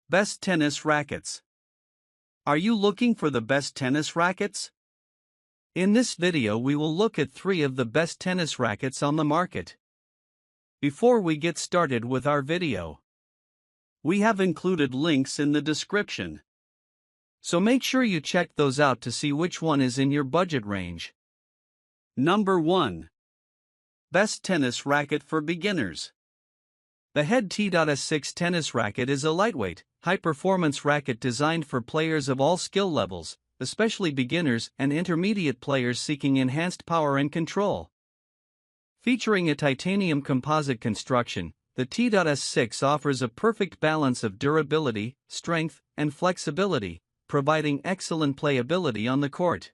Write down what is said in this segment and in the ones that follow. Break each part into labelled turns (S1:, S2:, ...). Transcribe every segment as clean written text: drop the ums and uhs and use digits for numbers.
S1: Best tennis rackets. Are you looking for the best tennis rackets? In this video we will look at 3 of the best tennis rackets on the market. Before we get started with our video, we have included links in the description, so make sure you check those out to see which one is in your budget range. Number 1. Best tennis racket for beginners. The Head T.S6 tennis racket is a lightweight, high-performance racket designed for players of all skill levels, especially beginners and intermediate players seeking enhanced power and control. Featuring a titanium composite construction, the T.S6 offers a perfect balance of durability, strength, and flexibility, providing excellent playability on the court.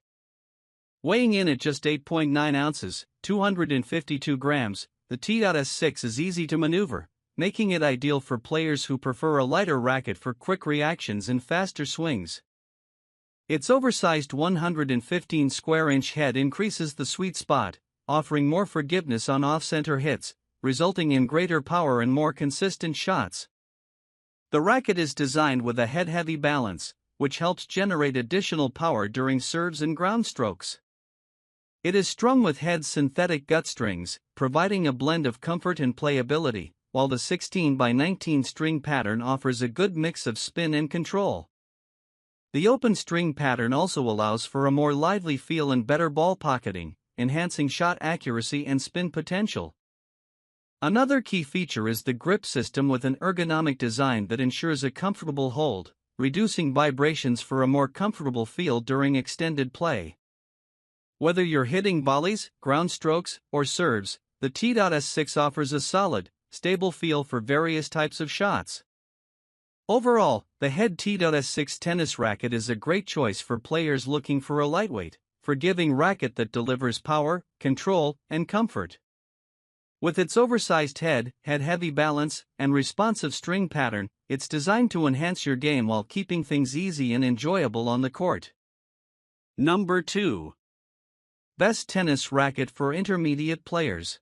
S1: Weighing in at just 8.9 ounces, 252 grams, the T.S6 is easy to maneuver, making it ideal for players who prefer a lighter racket for quick reactions and faster swings. Its oversized 115 square inch head increases the sweet spot, offering more forgiveness on off-center hits, resulting in greater power and more consistent shots. The racket is designed with a head-heavy balance, which helps generate additional power during serves and ground strokes. It is strung with head synthetic gut strings, providing a blend of comfort and playability, while the 16x19 string pattern offers a good mix of spin and control. The open string pattern also allows for a more lively feel and better ball pocketing, enhancing shot accuracy and spin potential. Another key feature is the grip system with an ergonomic design that ensures a comfortable hold, reducing vibrations for a more comfortable feel during extended play. Whether you're hitting volleys, ground strokes, or serves, the T.S6 offers a solid, stable feel for various types of shots. Overall, the Head T.S6 tennis racket is a great choice for players looking for a lightweight, forgiving racket that delivers power, control, and comfort. With its oversized head-heavy balance, and responsive string pattern, it's designed to enhance your game while keeping things easy and enjoyable on the court. Number 2. Best tennis racket for intermediate players.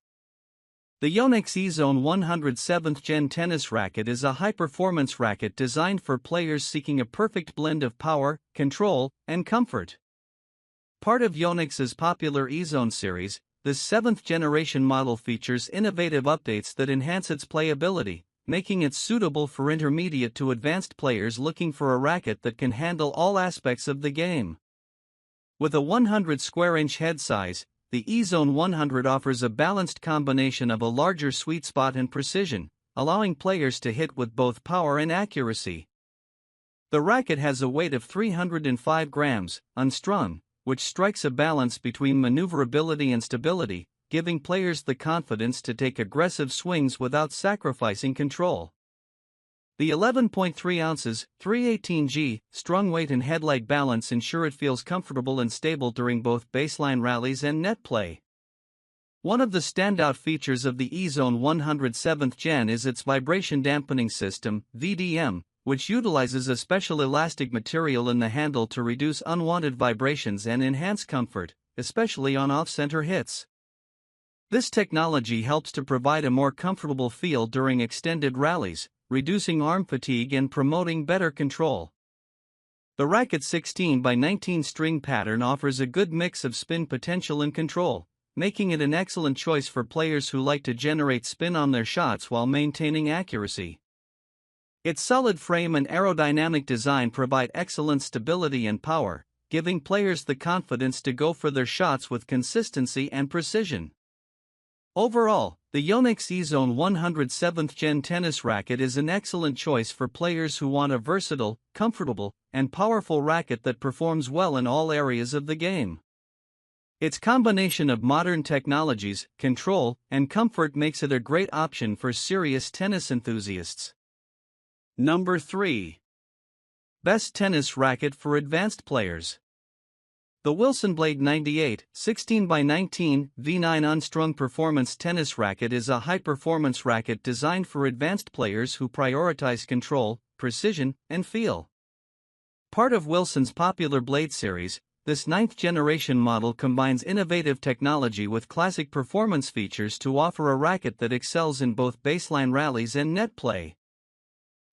S1: The Yonex E-Zone 100 7th Gen tennis racket is a high-performance racket designed for players seeking a perfect blend of power, control, and comfort. Part of Yonex's popular E-Zone series, this 7th generation model features innovative updates that enhance its playability, making it suitable for intermediate to advanced players looking for a racket that can handle all aspects of the game. With a 100 square inch head size, the E-Zone 100 offers a balanced combination of a larger sweet spot and precision, allowing players to hit with both power and accuracy. The racket has a weight of 305 grams, unstrung, which strikes a balance between maneuverability and stability, giving players the confidence to take aggressive swings without sacrificing control. The 11.3 ounces, 318G, strung weight and head-light balance ensure it feels comfortable and stable during both baseline rallies and net play. One of the standout features of the E-Zone 100 7th Gen is its vibration dampening system, VDM, which utilizes a special elastic material in the handle to reduce unwanted vibrations and enhance comfort, especially on off-center hits. This technology helps to provide a more comfortable feel during extended rallies, reducing arm fatigue and promoting better control. The racket's 16x19 string pattern offers a good mix of spin potential and control, making it an excellent choice for players who like to generate spin on their shots while maintaining accuracy. Its solid frame and aerodynamic design provide excellent stability and power, giving players the confidence to go for their shots with consistency and precision. Overall, the Yonex E-Zone 100 7th Gen tennis racket is an excellent choice for players who want a versatile, comfortable, and powerful racket that performs well in all areas of the game. Its combination of modern technologies, control, and comfort makes it a great option for serious tennis enthusiasts. Number 3. Best tennis racket for advanced players. The Wilson Blade 98 16x19 V9 unstrung performance tennis racket is a high-performance racket designed for advanced players who prioritize control, precision, and feel. Part of Wilson's popular Blade series, this 9th generation model combines innovative technology with classic performance features to offer a racket that excels in both baseline rallies and net play.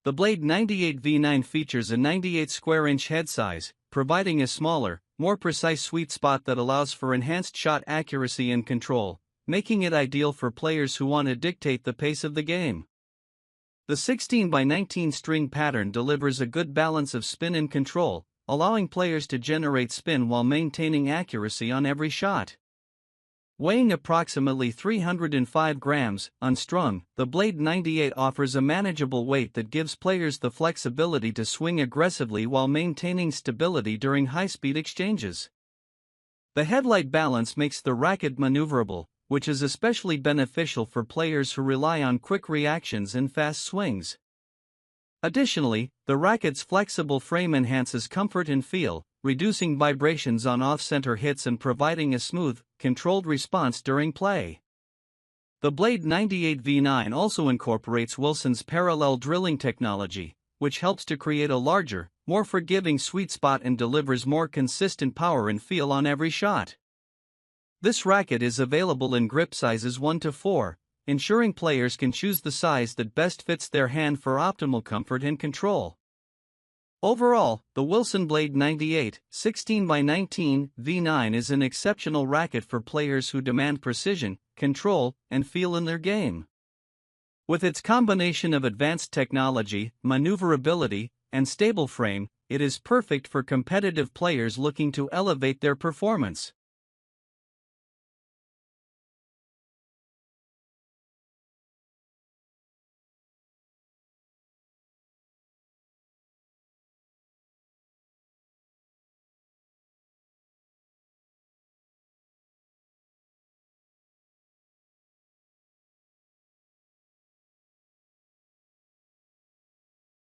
S1: The Blade 98 V9 features a 98 square inch head size, providing a smaller, more precise sweet spot that allows for enhanced shot accuracy and control, making it ideal for players who want to dictate the pace of the game. The 16 by 19 string pattern delivers a good balance of spin and control, allowing players to generate spin while maintaining accuracy on every shot. Weighing approximately 305 grams, unstrung, the Blade 98 offers a manageable weight that gives players the flexibility to swing aggressively while maintaining stability during high-speed exchanges. The headlight balance makes the racket maneuverable, which is especially beneficial for players who rely on quick reactions and fast swings. Additionally, the racket's flexible frame enhances comfort and feel, reducing vibrations on off-center hits and providing a smooth, controlled response during play. The Blade 98 V9 also incorporates Wilson's parallel drilling technology, which helps to create a larger, more forgiving sweet spot and delivers more consistent power and feel on every shot. This racket is available in grip sizes 1 to 4, ensuring players can choose the size that best fits their hand for optimal comfort and control. Overall, the Wilson Blade 98 16x19 V9 is an exceptional racket for players who demand precision, control, and feel in their game. With its combination of advanced technology, maneuverability, and stable frame, it is perfect for competitive players looking to elevate their performance.